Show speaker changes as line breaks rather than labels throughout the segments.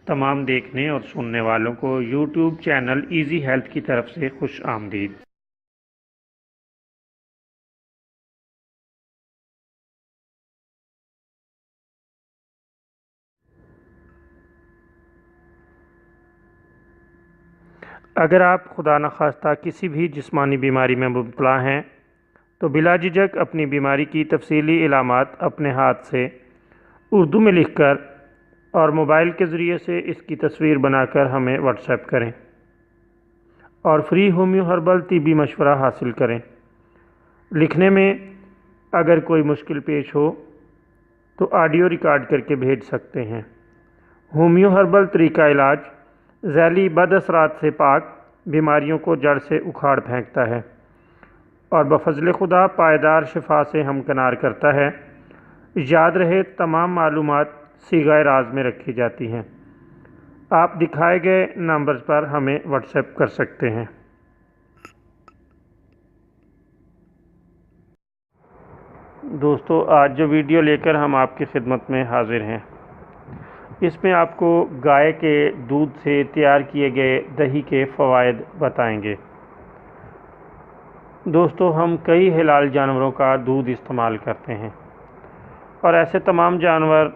तमाम देखने और सुनने वालों को यूट्यूब चैनल इजी हेल्थ की तरफ से खुश आमदीद। अगर आप खुदा न खास्ता किसी भी जिस्मानी बीमारी में मुब्तला हैं तो बिला झिझक अपनी बीमारी की तफसीली इलामात अपने हाथ से उर्दू में लिखकर और मोबाइल के ज़रिए से इसकी तस्वीर बनाकर हमें व्हाट्सएप करें और फ्री होम्यो हर्बल तिब्बी मशवरा हासिल करें। लिखने में अगर कोई मुश्किल पेश हो तो ऑडियो रिकॉर्ड करके भेज सकते हैं। होम्यो हर्बल तरीका इलाज ज़ैली बदअसरात से पाक बीमारियों को जड़ से उखाड़ फेंकता है और बफज़ल खुदा पायदार शिफा से हमकनार करता है। याद रहे तमाम मालूमात सीगाए राज में रखी जाती हैं। आप दिखाए गए नंबर्स पर हमें व्हाट्सएप कर सकते हैं। दोस्तों, आज जो वीडियो लेकर हम आपकी खिदमत में हाजिर हैं, इसमें आपको गाय के दूध से तैयार किए गए दही के फ़वाइद बताएंगे। दोस्तों, हम कई हलाल जानवरों का दूध इस्तेमाल करते हैं और ऐसे तमाम जानवर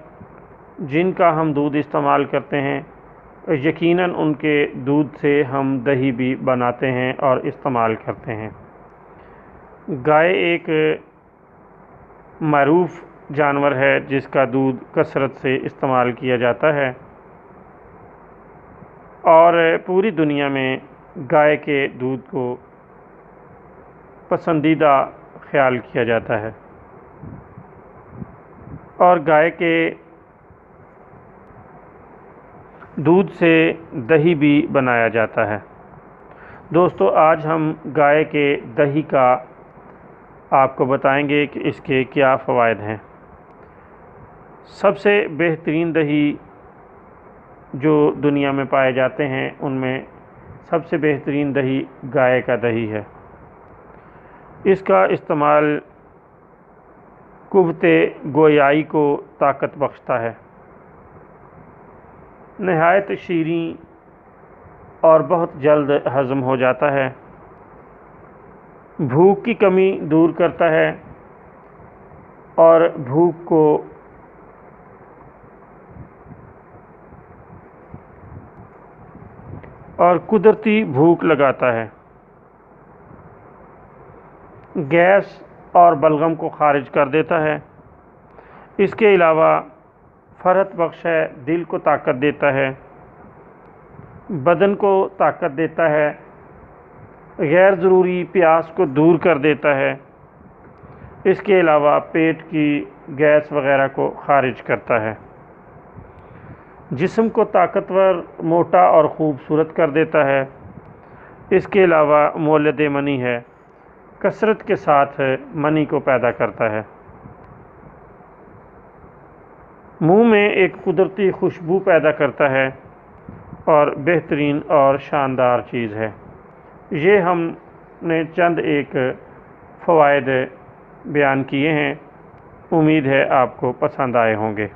जिनका हम दूध इस्तेमाल करते हैं यकीनन उनके दूध से हम दही भी बनाते हैं और इस्तेमाल करते हैं। गाय एक मरूफ जानवर है जिसका दूध कसरत से इस्तेमाल किया जाता है और पूरी दुनिया में गाय के दूध को पसंदीदा ख्याल किया जाता है और गाय के दूध से दही भी बनाया जाता है। दोस्तों, आज हम गाय के दही का आपको बताएंगे कि इसके क्या फ़वाइद हैं। सबसे बेहतरीन दही जो दुनिया में पाए जाते हैं उनमें सबसे बेहतरीन दही गाय का दही है। इसका इस्तेमाल कुव्वते गोयाई को ताकत बख्शता है। नहायत शीरीं और बहुत जल्द हज़म हो जाता है। भूख की कमी दूर करता है और भूख को और कुदरती भूख लगाता है। गैस और बलगम को खारिज कर देता है। इसके अलावा फ़रहत बख्श है, दिल को ताकत देता है, बदन को ताकत देता है, गैर ज़रूरी प्यास को दूर कर देता है। इसके अलावा पेट की गैस वग़ैरह को खारिज करता है। जिस्म को ताकतवर, मोटा और ख़ूबसूरत कर देता है। इसके अलावा मौलद मनी है, कसरत के साथ मनी को पैदा करता है। मुंह में एक कुदरती खुशबू पैदा करता है और बेहतरीन और शानदार चीज़ है। ये हमने चंद एक फ़वाइद बयान किए हैं। उम्मीद है आपको पसंद आए होंगे।